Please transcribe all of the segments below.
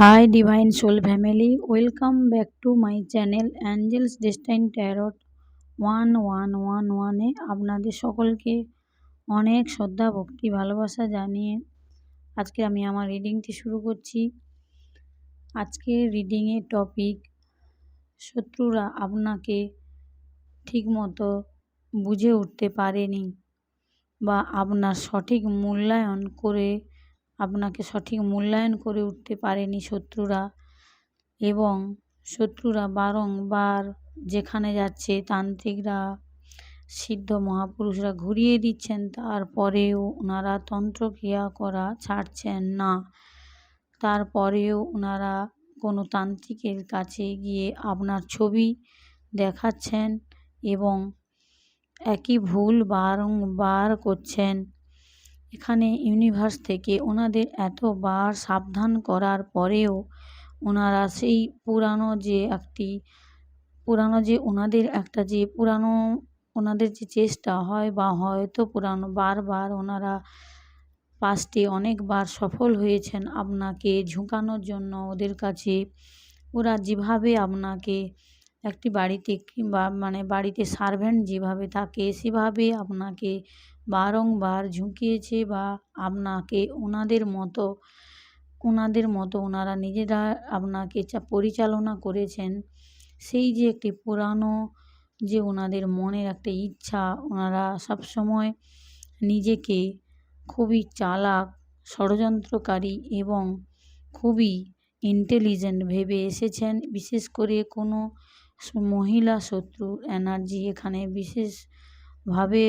Hi, Divine Soul Family. Welcome back to my channel Angels Destined Tarot 1111 আপনাদের সকলকে অনেক শ্রদ্ধা ভক্তি ভালোবাসা জানিয়ে আজকে আমি আমার রিডিংটি শুরু করছি। আজকের রিডিংয়ের টপিক, শত্রুরা আপনাকে ঠিকমতো বুঝে উঠতে পারেনি বা আপনাকে সঠিক মূল্যায়ন করে উঠতে পারেনি শত্রুরা, এবং শত্রুরা বারংবার যেখানে যাচ্ছে তান্ত্রিকরা, সিদ্ধ মহাপুরুষরা ঘুরিয়ে দিচ্ছেন, তারপরেও ওনারা তন্ত্রক্রিয়া করা ছাড়ছেন না। তারপরেও ওনারা কোনো তান্ত্রিকের কাছে গিয়ে আপনার ছবি দেখাচ্ছেন এবং একই ভুল বারংবার করছেন। এখানে ইউনিভার্স থেকে ওনাদের এতবার সাবধান করার পরেও ওনারা সেই ওনাদের যে চেষ্টা হয় বা হয়তো বারবার ওনারা পাস্টে অনেকবার সফল হয়েছেন আপনাকে ঝুঁকানোর জন্য। ওদের কাছে ওরা যেভাবে আপনাকে একটি বাড়িতে কিংবা বাড়িতে সার্ভেন্ট যেভাবে থাকে সেভাবে আপনাকে বারংবার ঝুঁকিয়েছে বা আপনাকে ওনাদের মতো ওনারা নিজেরা আপনাকে পরিচালনা করেছেন। সেই যে একটি ওনাদের মনের একটা ইচ্ছা, ওনারা সবসময় নিজেকে খুবই চালাক, ষড়যন্ত্রকারী এবং খুবই ইন্টেলিজেন্ট ভেবে এসেছেন। বিশেষ করে কোনো মহিলা শত্রুর এনার্জি এখানে বিশেষভাবে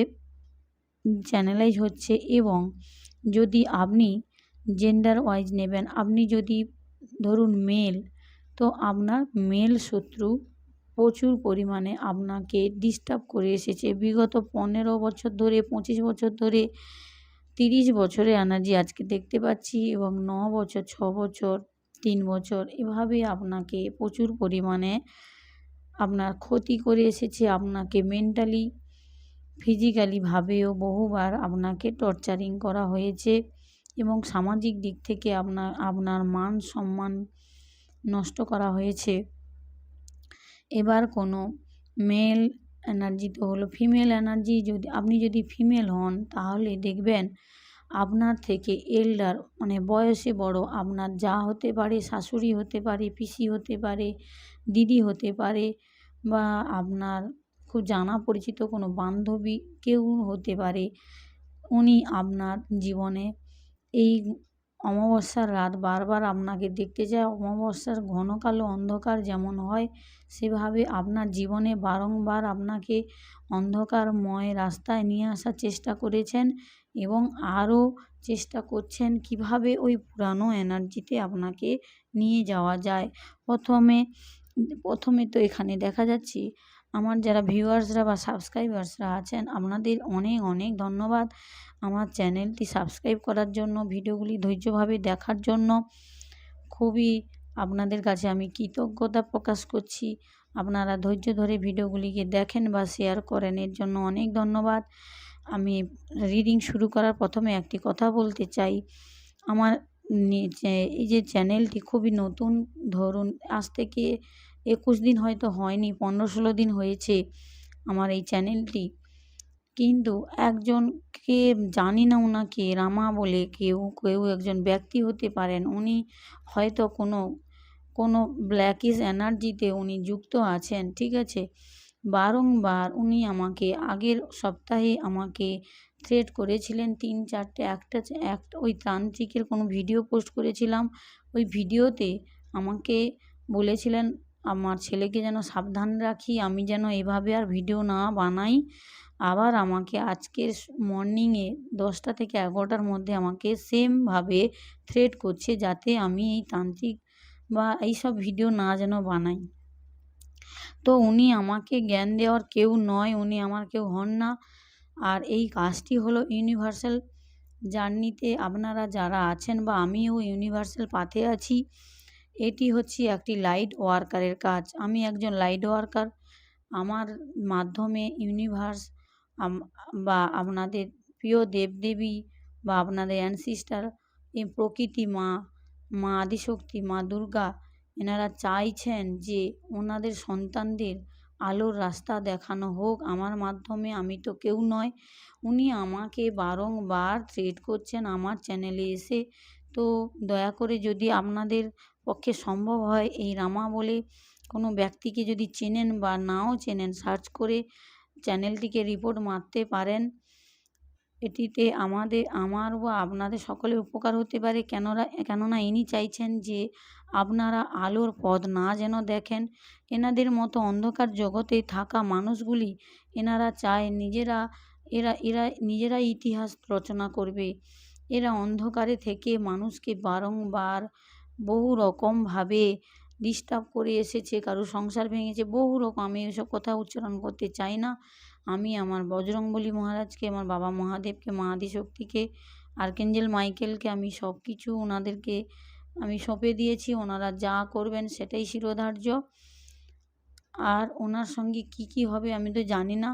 চ্যানেলাইজ হচ্ছে। এবং যদি আপনি জেন্ডার ওয়াইজ নেবেন, আপনি যদি ধরুন মেল, তো আপনার মেল শত্রু প্রচুর পরিমাণে আপনাকে ডিস্টার্ব করে এসেছে বিগত 15 বছর ধরে, 25 বছর ধরে, 30 বছরের এনার্জি আজকে দেখতে পাচ্ছি, এবং 9 বছর, 6 বছর, 3 বছর, এভাবে আপনাকে প্রচুর পরিমাণে আপনার ক্ষতি করে এসেছে। আপনাকে মেন্টালি, ফিজিক্যালিভাবেও বহুবার আপনাকে টর্চারিং করা হয়েছে এবং সামাজিক দিক থেকে আপনার মান সম্মান নষ্ট করা হয়েছে। এবার কোনো মেল এনার্জি তো হলো, ফিমেল এনার্জি আপনি যদি ফিমেল হন তাহলে দেখবেন আপনার থেকে এল্ডার, বয়সে বড়, আপনার যা হতে পারে, শাশুড়ি হতে পারে, পিসি হতে পারে, দিদি হতে পারে, বা আপনার খুব জানা পরিচিত কোনো বান্ধবী কেউ হতে পারে। উনি আপনার জীবনে এই অমাবস্যার রাত বারবার আপনাকে দেখতে চায়। অমাবস্যার ঘন কালো অন্ধকার যেমন হয়, সেভাবে আপনার জীবনে বারংবার আপনাকে অন্ধকারময় রাস্তায় নিয়ে আসার চেষ্টা করেছেন এবং আরও চেষ্টা করছেন কিভাবে ওই পুরানো এনার্জিতে আপনাকে নিয়ে যাওয়া যায়। প্রথমে তো এখানে দেখা যাচ্ছে আমার যারা ভিউয়ার্সরা বা সাবস্ক্রাইবার্সরা আছেন, আপনাদের অনেক অনেক ধন্যবাদ আমার চ্যানেলটি সাবস্ক্রাইব করার জন্য, ভিডিওগুলি ধৈর্যভাবে দেখার জন্য। খুবই আপনাদের কাছে আমি কৃতজ্ঞতা প্রকাশ করছি। আপনারা ধৈর্য ধরে ভিডিওগুলিকে দেখেন বা শেয়ার করেন, এর জন্য অনেক ধন্যবাদ। আমি রিডিং শুরু করার প্রথমে একটি কথা বলতে চাই। আমার এই যে চ্যানেলটি খুবই নতুন, ধরুন আজ থেকে 21 দিন হয়তো হয়নি, 15-16 দিন হয়েছে আমার এই চ্যানেলটি। কিন্তু একজনকে জানি না, ওনাকে রামা বলে কেউ একজন ব্যক্তি হতে পারেন। উনি হয়তো কোনো ব্ল্যাকিশ এনার্জিতে উনি যুক্ত আছেন, ঠিক আছে। বারংবার উনি আমাকে আগের সপ্তাহে আমাকে থ্রেট করেছিলেন 3-4টে। ওই তান্ত্রিকের কোনো ভিডিও পোস্ট করেছিলাম, ওই ভিডিওতে আমাকে বলেছিলেন আমার ছেলেকে যেন সাবধান রাখি, আমি যেন এভাবে আর ভিডিও না বানাই। আবার আমাকে আজকের মর্নিংয়ে 10টা থেকে 11টার মধ্যে আমাকে সেমভাবে থ্রেট করছে যাতে আমি এই তান্ত্রিক বা এইসব ভিডিও না যেন বানাই। তো উনি আমাকে জ্ঞান দেওয়ার কেউ নয়, উনি আমার কেউ হন না। আর এই কাজটি হলো ইউনিভার্সাল জার্নিতে আপনারা যারা আছেন বা আমিও ইউনিভার্সাল পাথে আছি। এটি হচ্ছে একটি লাইট ওয়ার্কারের কাজ। আমি একজন লাইট ওয়ার্কার। আমার মাধ্যমে ইউনিভার্স বা আপনাদের প্রিয় দেবদেবী বা আপনাদের অ্যানসিস্টার, এই প্রকৃতি মা মা আদিশক্তি, মা দুর্গা এনারা চাইছেন যে ওনাদের সন্তানদের আলোর রাস্তা দেখানো হোক আমার মাধ্যমে। আমি তো কেউ নয়, উনি আমাকে বারংবার থ্রেট করছেন আমার চ্যানেলে এসে। তো দয়া করে যদি আপনাদের পক্ষে সম্ভব হয়, এই রামা বলে কোনো ব্যক্তিকে যদি চেনেন বা নাও চেনেন, সার্চ করে চ্যানেলটিকে রিপোর্ট মারতে পারেন। এটিতে আমার বা আপনাদের সকলের উপকার হতে পারে। কেননা ইনি চাইছেন যে আপনারা আলোর পথ না যেন দেখেন। এনাদের মতো অন্ধকার জগতে থাকা মানুষগুলি এনারা চায় এরা নিজেরাই ইতিহাস রচনা করবে। এরা অন্ধকারে থেকে মানুষকে বারংবার বহু রকমভাবে ডিস্টার্ব করে এসেছে, কারো সংসার ভেঙেছে, বহু রকম। আমি এসব কথা উচ্চারণ করতে চাই না। আমি আমার বজরংবলী মহারাজকে, আমার বাবা মহাদেবকে, মা আদিশক্তিকে, আর্কেঞ্জেল মাইকেলকে আমি সব কিছু ওনাদেরকে আমি সঁপে দিয়েছি। ওনারা যা করবেন সেটাই শিরোধার্য। আর ওনার সঙ্গে কি কি হবে আমি তো জানি না।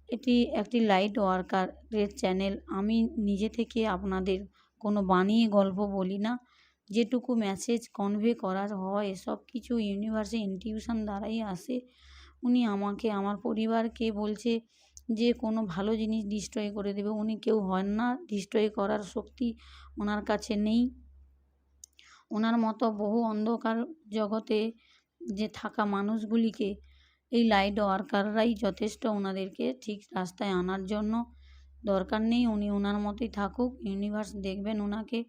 এটি একটি লাইট ওয়ার্কারের চ্যানেল। আমি নিজে থেকে আপনাদের কোনো বানিয়ে গল্প বলি না। যেটুকু মেসেজ কনভে করার হয় সব কিছু ইউনিভার্সে ইনটিউশন দ্বারাই আসে। উনি আমাকে, আমার পরিবারকে বলছে যে কোনো ভালো জিনিস ডিস্ট্রয় করে দেবে। উনি কেউ হন না, ডিস্ট্রয় করার শক্তি ওনার কাছে নেই। ওনার মতো বহু অন্ধকার জগতে যে থাকা মানুষগুলিকে এই লাইট ওয়ার্কাররাই যথেষ্ট ওনাদেরকে ঠিক রাস্তায় আনার জন্য। দরকার নেই উনি ওনার মতোই থাকুক, ইউনিভার্স দেখবেন ওনাকে।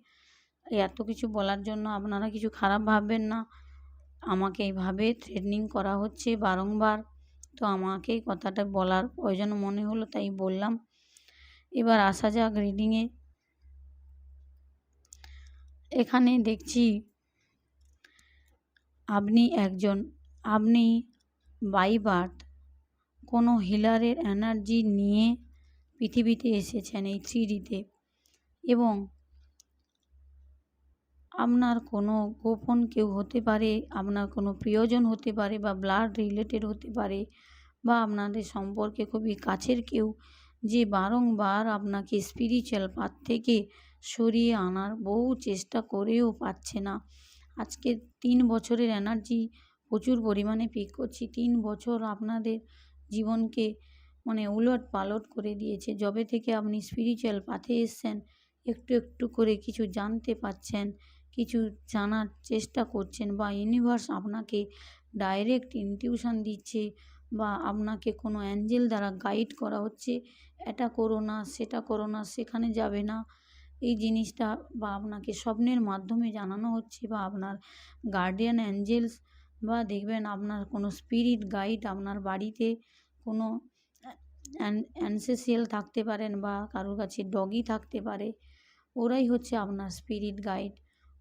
এত কিছু বলার জন্য আপনারা কিছু খারাপ ভাববেন না। আমাকে এইভাবে থ্রেটনিং করা হচ্ছে বারংবার, তো আমাকে এই কথাটা বলার প্রয়োজন মনে হলো, তাই বললাম। এবার আসা যাক রিডিংয়ে। এখানে দেখছি আপনি বাই বার্থ কোনো হিলারের এনার্জি নিয়ে পৃথিবীতে এসেছেন এই 3Dতে, এবং আপনার কোনো গোপন কেউ হতে পারে, আপনার কোনো প্রিয়জন হতে পারে, বা ব্লাড রিলেটেড হতে পারে, বা আপনাদের সম্পর্কে খুবই কাছের কেউ, যে বারংবার আপনাকে স্পিরিচুয়াল পাথ থেকে সরিয়ে আনার বহু চেষ্টা করেও পাচ্ছে না। আজকে 3 বছরের এনার্জি প্রচুর পরিমাণে পিক করছি। 3 বছর আপনাদের জীবনকে উলট পালট করে দিয়েছে। যবে থেকে আপনি স্পিরিচুয়াল পাথে এসছেন, একটু একটু করে কিছু জানতে পারছেন, কিছু জানার চেষ্টা করছেন, বা ইউনিভার্স আপনাকে ডাইরেক্ট ইনটিউশন দিচ্ছে, বা আপনাকে কোনো অ্যাঞ্জেল দ্বারা গাইড করা হচ্ছে, এটা করো না, সেটা করো না, সেখানে যাবে না, এই জিনিসটা, বা আপনাকে স্বপ্নের মাধ্যমে জানানো হচ্ছে, বা আপনার গার্ডিয়ান অ্যাঞ্জেলস, বা দেখবেন আপনার কোনো স্পিরিট গাইড আপনার বাড়িতে কোনো অ্যানসেসিয়াল থাকতে পারেন, বা কারোর কাছে ডগি থাকতে পারে। ওরাই হচ্ছে আপনার স্পিরিট গাইড।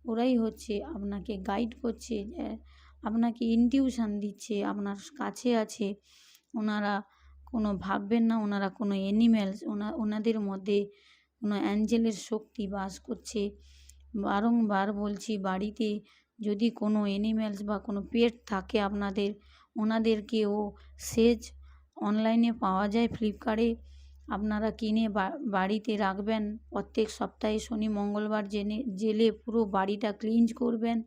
ওরাই হচ্ছে আপনাকে গাইড করছে, আপনাকে ইনটিউশন দিচ্ছে, আপনার কাছে আছে। ওনারা কোনো ভাববেন না ওনারা কোনো অ্যানিম্যালস, ওনাদের মধ্যে কোনো অ্যাঞ্জেলের শক্তি বাস করছে। বারংবার বলছি, বাড়িতে যদি কোনো অ্যানিম্যালস বা কোনো পেট থাকে আপনাদের, ওনাদেরকেও সেজ অনলাইনে পাওয়া যায় ফ্লিপকার্টে, আপনারা কিনে বাড়িতে রাখবেন। প্রত্যেক সপ্তাহে শনি মঙ্গলবার জেলে পুরো বাড়িটা ক্লিনজ করবেন।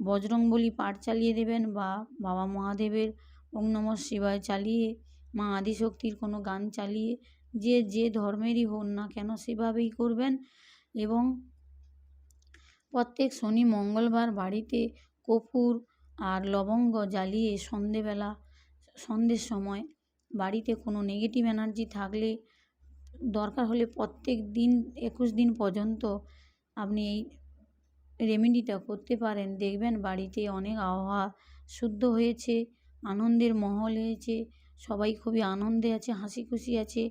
বজরংবলী পাঠ চালিয়ে দেবেন, বা বাবা মহাদেবের ওম নমঃ শিবায় চালিয়ে, মা আদিশক্তির কোনো গান চালিয়ে, যে ধর্মেরই হন না কেন সেভাবেই করবেন। এবং প্রত্যেক শনি মঙ্গলবার বাড়িতে কর্পূর আর লবঙ্গ জ্বালিয়ে সন্ধ্যের সময় বাড়িতে কোনো নেগেটিভ এনার্জি থাকলে, দরকার হলে প্রত্যেক দিন 21 দিন পর্যন্ত আপনি এই রেমেডিটা করতে পারেন। দেখবেন বাড়িতে অনেক আবহাওয়া শুদ্ধ হয়েছে, আনন্দের মহল হয়েছে, সবাই খুবই আনন্দে আছে, হাসি খুশি আছে,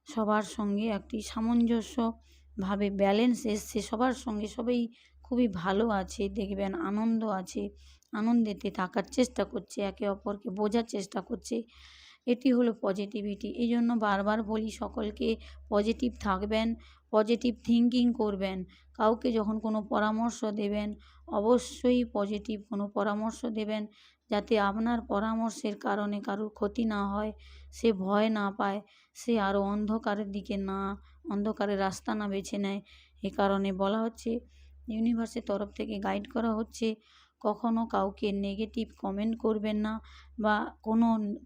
সবার সঙ্গে একটি সামঞ্জস্যভাবে ব্যালেন্স এসছে, সবার সঙ্গে সবাই খুবই ভালো আছে, দেখবেন আনন্দ আছে, আনন্দেতে থাকার চেষ্টা করছে, একে অপরকে বোঝার চেষ্টা করছে। এটি হলো পজিটিভিটি। এই জন্য বারবার বলি সকলকে, পজিটিভ থাকবেন, পজিটিভ থিঙ্কিং করবেন। কাউকে যখন কোনো পরামর্শ দেবেন, অবশ্যই পজিটিভ কোনো পরামর্শ দেবেন, যাতে আপনার পরামর্শের কারণে কারোর ক্ষতি না হয়, সে ভয় না পায়, সে আরও অন্ধকারের রাস্তা না বেছে নেয়। এ কারণে বলা হচ্ছে ইউনিভার্সের তরফ থেকে গাইড করা হচ্ছে কখনো কাউকে নেগেটিভ কমেন্ট করবেন না, বা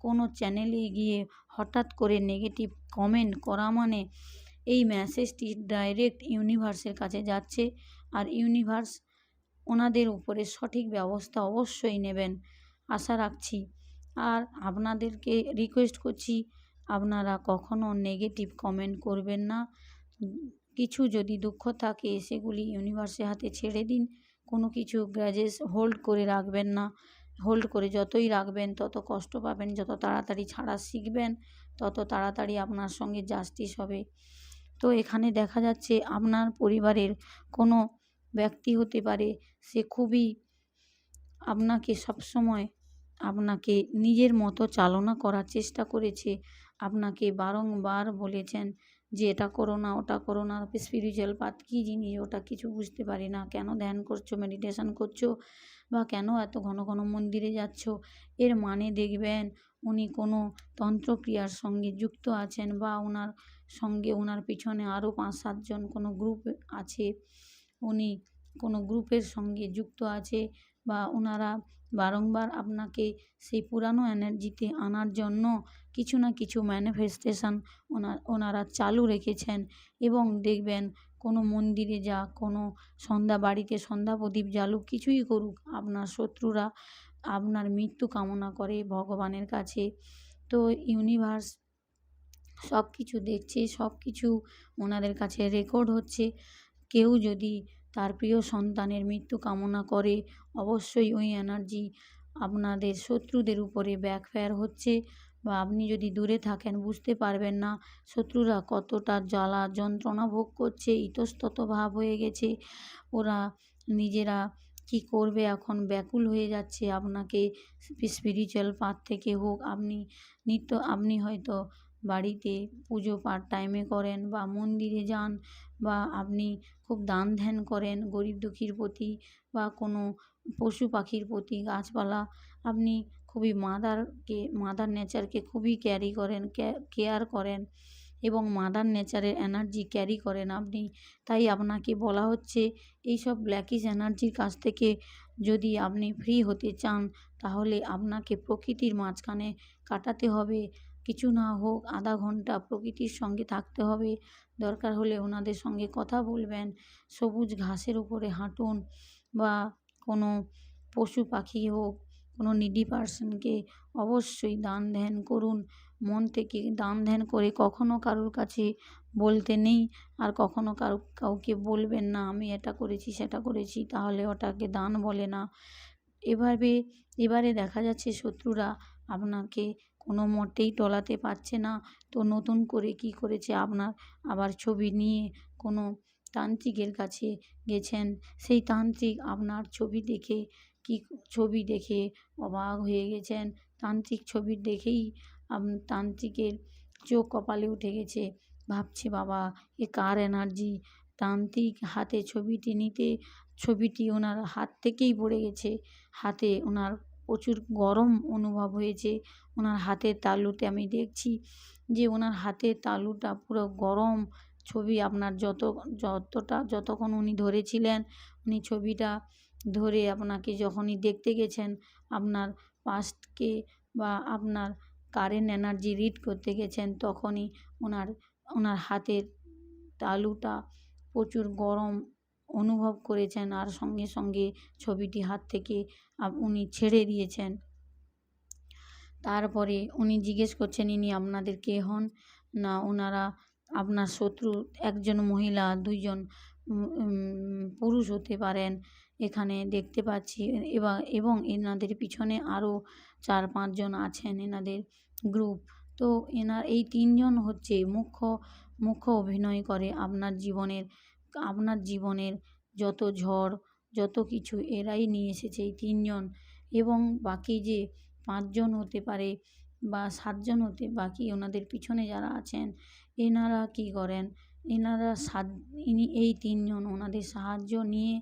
কোনো চ্যানেলে গিয়ে হঠাৎ করে নেগেটিভ কমেন্ট করা মানে এই মেসেজটি ডাইরেক্ট ইউনিভার্সের কাছে যাচ্ছে, আর ইউনিভার্স ওনাদের উপরে সঠিক ব্যবস্থা অবশ্যই নেবেন আশা রাখছি। আর আপনাদেরকে রিকোয়েস্ট করছি, আপনারা কখনো নেগেটিভ কমেন্ট করবেন না। কিছু যদি দুঃখ থাকে সেগুলি ইউনিভার্সের হাতে ছেড়ে দিন। কোনো কিছু গ্র্যাজেস হোল্ড করে রাখবেন না। হোল্ড করে যতই রাখবেন তত কষ্ট পাবেন, যত তাড়াতাড়ি ছাড়া শিখবেন তত তাড়াতাড়ি আপনার সঙ্গে জাস্টিস হবে। তো এখানে দেখা যাচ্ছে আপনার পরিবারের কোনো ব্যক্তি হতে পারে, সে খুবই আপনাকে সবসময় আপনাকে নিজের মতো চালনা করার চেষ্টা করেছে, আপনাকে বারংবার বলেছেন যে এটা করো না, ওটা করো না, স্পিরিচুয়াল পাথ কী জিনিস ওটা কিছু বুঝতে পারি না, কেন ধ্যান করছো, মেডিটেশন করছো, বা কেন এত ঘন ঘন মন্দিরে যাচ্ছ। এর মানে দেখবেন উনি কোনো তন্ত্রক্রিয়ার সঙ্গে যুক্ত আছেন, বা ওনার সঙ্গে ওনার পিছনে আরও 5-7 জন কোনো গ্রুপ আছে, উনি কোনো গ্রুপের সঙ্গে যুক্ত আছে, বা ওনারা বারংবার আপনাকে সেই পুরানো এনার্জিতে আনার জন্য কিছু না কিছু ম্যানিফেস্টেশন ওনারা চালু রেখেছেন। এবং দেখবেন কোনো মন্দিরে যাক, কোনো বাড়িতে সন্ধ্যা প্রদীপ জ্বালুক, কিছুই করুক, আপনার শত্রুরা আপনার মৃত্যু কামনা করে ভগবানের কাছে। তো ইউনিভার্স সব কিছু দেখছে, সব কিছু ওনাদের কাছে রেকর্ড হচ্ছে। কেউ যদি তার প্রিয় সন্তানের মৃত্যু কামনা করে, অবশ্যই ওই এনার্জি আপনাদের শত্রুদের উপরে ব্যাকফায়ার হচ্ছে, বা আপনি যদি দূরে থাকেন বুঝতে পারবেন না শত্রুরা কতটা জ্বালা যন্ত্রণা ভোগ করছে, ইতস্তত ভাব হয়ে গেছে, ওরা নিজেরা কি করবে এখন ব্যাকুল হয়ে যাচ্ছে। আপনাকে স্পিরিচুয়াল পাথ থেকে হোক, আপনি হয়তো বাড়িতে পুজো পাঠ টাইমে করেন, বা মন্দিরে যান, বা আপনি খুব দান ধ্যান করেন গরিব দুঃখীর প্রতি, বা কোনো পশু পাখির প্রতি, গাছপালা, আপনি খুবই মাদার নেচারকে খুবই কেয়ার করেন এবং মাদার নেচারের এনার্জি ক্যারি করেন আপনি। তাই আপনাকে বলা হচ্ছে এইসব ব্ল্যাকিশ এনার্জির কাছ থেকে যদি আপনি ফ্রি হতে চান, তাহলে আপনাকে প্রকৃতির মাঝখানে কাটাতে হবে, কিছু না হোক আধা ঘন্টা প্রকৃতির সঙ্গে থাকতে হবে। দরকার হলে ওনাদের সঙ্গে কথা বলবেন, সবুজ ঘাসের উপরে হাঁটুন, বা কোনো পশু পাখি হোক, কোনো নিডি পার্সনকে অবশ্যই দান ধ্যান করুন। মন থেকে দান ধ্যান করে কখনো কারোর কাছে বলতে নেই, আর কখনো কাউকে বলবেন না আমি এটা করেছি সেটা করেছি, তাহলে ওটাকে দান বলে না। এবারে দেখা যাচ্ছে শত্রুরা আপনাকে কোনো মতেই টলাতে পারছে না। তো নতুন করে কি করেছে, আপনার আবার ছবি নিয়ে কোনো তান্ত্রিকের কাছে গেছেন। সেই তান্ত্রিক আপনার ছবি দেখে অবাক হয়ে গেছেন। তান্ত্রিক ছবি দেখেই তান্ত্রিকের চোখ কপালে উঠে গেছে, ভাবছে বাবা এ কার এনার্জি। তান্ত্রিক হাতে ছবিটি নিতে ছবিটি ওনার হাত থেকেই পড়ে গেছে। হাতে ওনার প্রচুর গরম অনুভব হয়েছে। ওনার হাতের তালুতে আমি দেখছি যে ওনার হাতের তালুটা পুরো গরম। ছবি আপনার যতক্ষণ উনি ধরেছিলেন, উনি ছবিটা ধরে আপনাকে যখনই দেখতে গেছেন, আপনার পাস্টকে বা আপনার কারেন্ট এনার্জি রিড করতে গেছেন, তখনই ওনার হাতের তালুটা প্রচুর গরম অনুভব করেছেন, আর সঙ্গে সঙ্গে ছবিটি হাত থেকে উনি ছেড়ে দিয়েছেন। তারপরে উনি জিজ্ঞেস করছেন ইনি আপনাদের কে হন। না, ওনারা আপনার শত্রু, একজন মহিলা, 2 জন পুরুষ হতে পারেন এখানে দেখতে পাচ্ছি, এবং এনাদের পিছনে আরও 4-5 জন আছেন এনাদের গ্রুপ। তো এই 3 জন হচ্ছে মুখ্য অভিনয় করে আপনার জীবনের যত ঝড় যত কিছু এরাই নিয়ে এসেছে এই 3 জন। এবং বাকি যে 5 জন হতে পারে বা 7 জন বাকি ওনাদের পিছনে যারা আছেন, এনারা কি করেন, এই 3 জন ওনাদের সাহায্য নিয়ে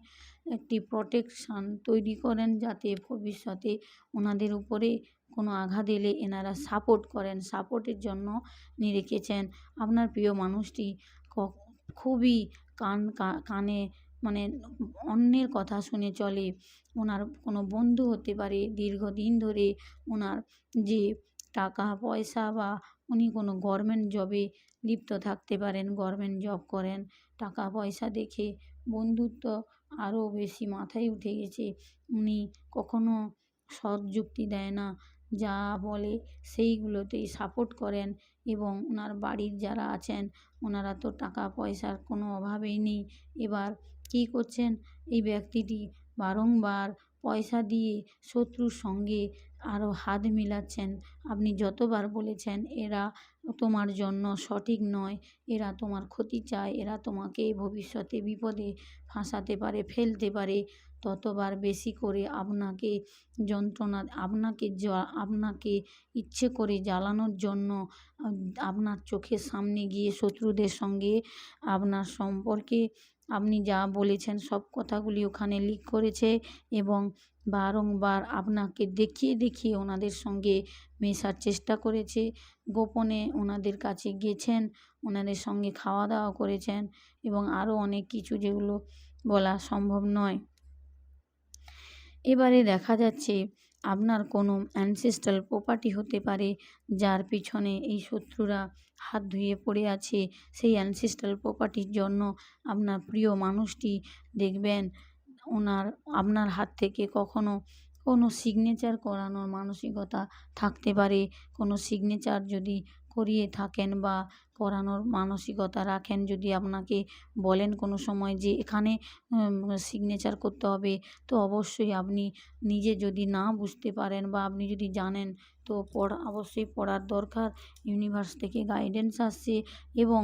একটি প্রোটেকশন তৈরি করেন, যাতে ভবিষ্যতে ওনাদের উপরে কোনো আঘাত এলে এনারা সাপোর্ট করেন। সাপোর্টের জন্য রেখেছেন। আপনার প্রিয় মানুষটি খুবই কানে মানে অন্যের কথা শুনে চলে। ওনার কোনো বন্ধু হতে পারে, দীর্ঘদিন ধরে ওনার যে টাকা পয়সা, বা উনি কোনো গভর্নমেন্ট জবে লিপ্ত থাকতে পারেন, গভর্নমেন্ট জব করেন। টাকা পয়সা দেখে বন্ধুত্ব আরও বেশি মাথায় উঠে গেছে। উনি কখনো সৎ যুক্তি দেয় না, যা বলে সেইগুলোতেই সাপোর্ট করেন। এবং ওনার বাড়ির যারা আছেন ওনারা তো টাকা পয়সার কোনো অভাবেই নেই। এবার কী করছেন, এই ব্যক্তিটি বারংবার পয়সা দিয়ে শত্রুর সঙ্গে আরও হাত মিলাচ্ছেন। আপনি যতবার বলেছেন এরা তোমার জন্য সঠিক নয়, এরা তোমার ক্ষতি চায়, এরা তোমাকে ভবিষ্যতে বিপদে ফাঁসাতে পারে, ফেলতে পারে, ততবার বেশি করে আপনাকে যন্ত্রণা, আপনাকে ইচ্ছে করে জ্বালানোর জন্য আপনার চোখের সামনে গিয়ে শত্রুদের সঙ্গে আপনার সম্পর্কে আপনি যা বলেছেন সব কথাগুলি ওখানে লিক করেছে, এবং বারংবার আপনাকে দেখিয়ে দেখিয়ে ওনাদের সঙ্গে মেশার চেষ্টা করেছে। গোপনে ওনাদের কাছে গেছেন, ওনাদের সঙ্গে খাওয়া দাওয়া করেছেন, এবং আরও অনেক কিছু যেগুলো বলা সম্ভব নয়। এবারে দেখা যাচ্ছে আপনার কোনো অ্যানসেস্ট্রাল প্রপার্টি হতে পারে, যার পিছনে এই শত্রুরা হাত ধুয়ে পড়ে আছে। সেই অ্যানসেস্ট্রাল প্রপার্টির জন্য আপনার প্রিয় মানুষটি দেখবেন আপনার হাত থেকে কখনো কোনো সিগনেচার করানোর মানসিকতা থাকতে পারে। কোনো সিগনেচার যদি করিয়ে থাকেন বা করানোর মানসিকতা রাখেন, যদি আপনাকে বলেন কোনো সময় যে এখানে সিগনেচার করতে হবে, তো অবশ্যই আপনি নিজে যদি না বুঝতে পারেন বা আপনি যদি জানেন তো অবশ্যই পড়ার দরকার। ইউনিভার্স থেকে গাইডেন্স আসছে, এবং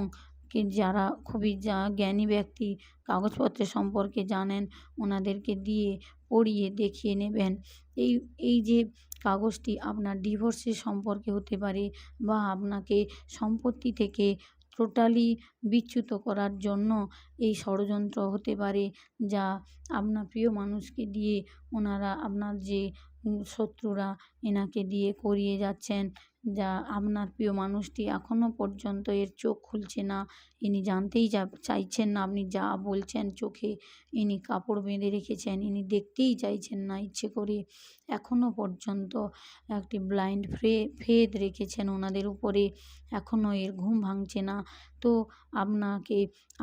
যারা খুবই জ্ঞানী ব্যক্তি কাগজপত্রের সম্পর্কে জানেন ওনাদেরকে দিয়ে পড়িয়ে দেখিয়ে নেবেন। এই যে কাগজটি আপনার ডিভোর্সের সম্পর্কে হতে পারে, বা আপনাকে সম্পত্তি থেকে টোটালি বিচ্যুত করার জন্য এই ষড়যন্ত্র হতে পারে, যা আপনার প্রিয় মানুষকে দিয়ে ওনারা, আপনার যে শত্রুরা এনাকে দিয়ে করিয়ে যাচ্ছেন, যা আপনার প্রিয় মানুষটি এখনও পর্যন্ত এর চোখ খুলছে না। ইনি জানতেই চাইছেন না, আপনি যা বলছেন চোখে ইনি কাপড় বেঁধে রেখেছেন, ইনি দেখতেই চাইছেন না ইচ্ছে করে। এখনও পর্যন্ত একটি ব্লাইন্ড ফেদ রেখেছেন ওনাদের উপরে, এখনও এর ঘুম ভাঙছে না। তো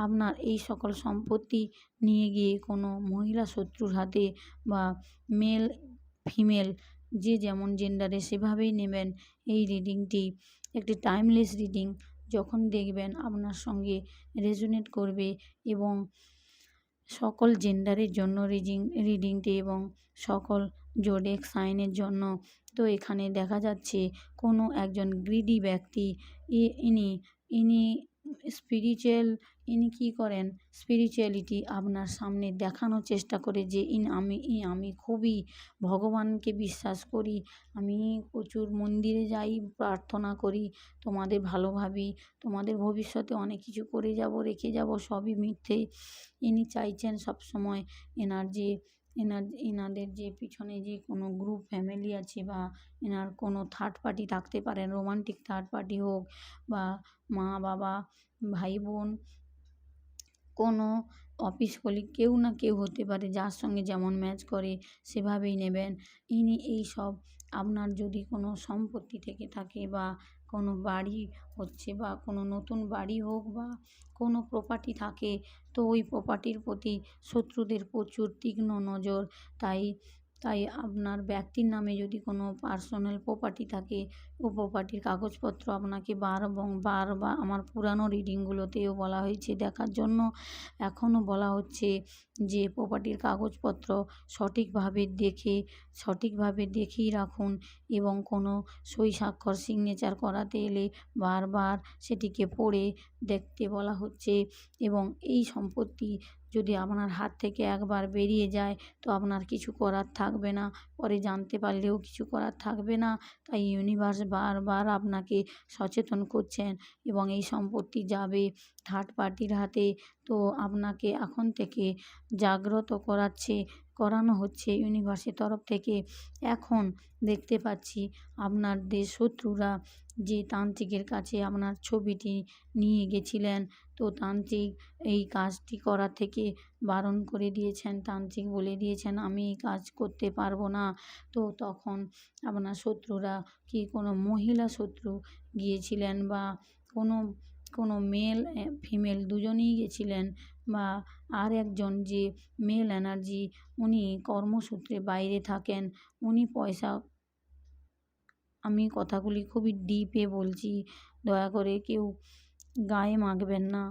আপনার এই সকল সম্পত্তি নিয়ে গিয়ে কোনো মহিলা শত্রুর হাতে, বা মেল ফিমেল যে যেমন জেন্ডারে সেভাবেই নেবেন। এই রিডিংটি একটি টাইমলেস রিডিং। যখন দেখবেন আপনার সঙ্গে রেজোনেট করবে, এবং সকল জেন্ডারের জন্য রিডিংটি, এবং সকল জোডিয়াক সাইনের জন্য। তো এখানে দেখা যাচ্ছে কোনো একজন গ্রিডি ব্যক্তি, ইনি স্পিরিচুয়াল, ইনি কী করেন, স্পিরিচুয়ালিটি আপনার সামনে দেখানোর চেষ্টা করে যে আমি খুবই ভগবানকে বিশ্বাস করি, আমি প্রচুর মন্দিরে যাই, প্রার্থনা করি, তোমাদের ভালো ভাবি, তোমাদের ভবিষ্যতে অনেক কিছু করে যাব, রেখে যাব, সবই মিথ্যে। ইনি চাইছেন সবসময় এনাদের যে পিছনে যে কোনো গ্রুপ ফ্যামিলি আছে, বা এনার কোনো থার্ড পার্টি থাকতে পারেন, রোমান্টিক থার্ড পার্টি হোক, বা মা বাবা, ভাই বোন, কোনো অফিস কলিগ, কেউ না কেউ হতে পারে, যার সঙ্গে যেমন ম্যাচ করে সেভাবেই নেবেন। ইনি এইসব আপনার যদি কোনো সম্পত্তি থেকে থাকে, বা কোনো বাড়ি হচ্ছে, বা কোনো নতুন বাড়ি হোক, বা কোনো প্রপার্টি থাকে, তো ওই প্রপার্টির প্রতি শত্রুদের প্রচুর তীক্ষ্ণ নজর। তাই আপনার ব্যক্তির নামে যদি কোনো পার্সোনাল প্রপার্টি থাকে, ও প্রপার্টির কাগজপত্র আপনাকে বার আমার পুরানো রিডিংগুলোতেও বলা হয়েছে দেখার জন্য। এখনও বলা হচ্ছে যে প্রপার্টির কাগজপত্র সঠিকভাবে দেখেই রাখুন, এবং কোনো সই স্বাক্ষর সিগনেচার করাতে এলে বারবার সেটিকে পড়ে দেখতে বলা হচ্ছে। এবং এই সম্পত্তি যদি আপনার হাত থেকে একবার বেরিয়ে যায়, তো আপনার কিছু করার থাকবে না, পরে জানতে পারলেও কিছু করার থাকবে না। তাই ইউনিভার্স বারবার আপনাকে সচেতন করছেন, এবং এই সম্পত্তি যাবে থার্ড পার্টির হাতে। তো আপনাকে এখন থেকে জাগ্রত করাচ্ছে, করানো হচ্ছে ইউনিভার্সের তরফ থেকে। এখন দেখতে পাচ্ছি আপনাদের শত্রুরা যে তান্ত্রিকের কাছে আপনার ছবিটি নিয়ে গেছিলেন, তো তান্ত্রিক এই কাজটি করা থেকে বারণ করে দিয়েছেন। তান্ত্রিক বলে দিয়েছেন আমি এই কাজ করতে পারবো না। তো তখন আপনার শত্রুরা কি কোনো মহিলা শত্রু গিয়েছিলেন, বা কোনো কোনো মেল ফিমেল দুজনেই গেছিলেন, বা আর একজন যে মেল এনার্জি উনি কর্মসূত্রে বাইরে থাকেন, উনি পয়সা, আমি কথাগুলি খুবই ডিপে বলছি, দয়া করে কেউ গায়ে মাখবেন না।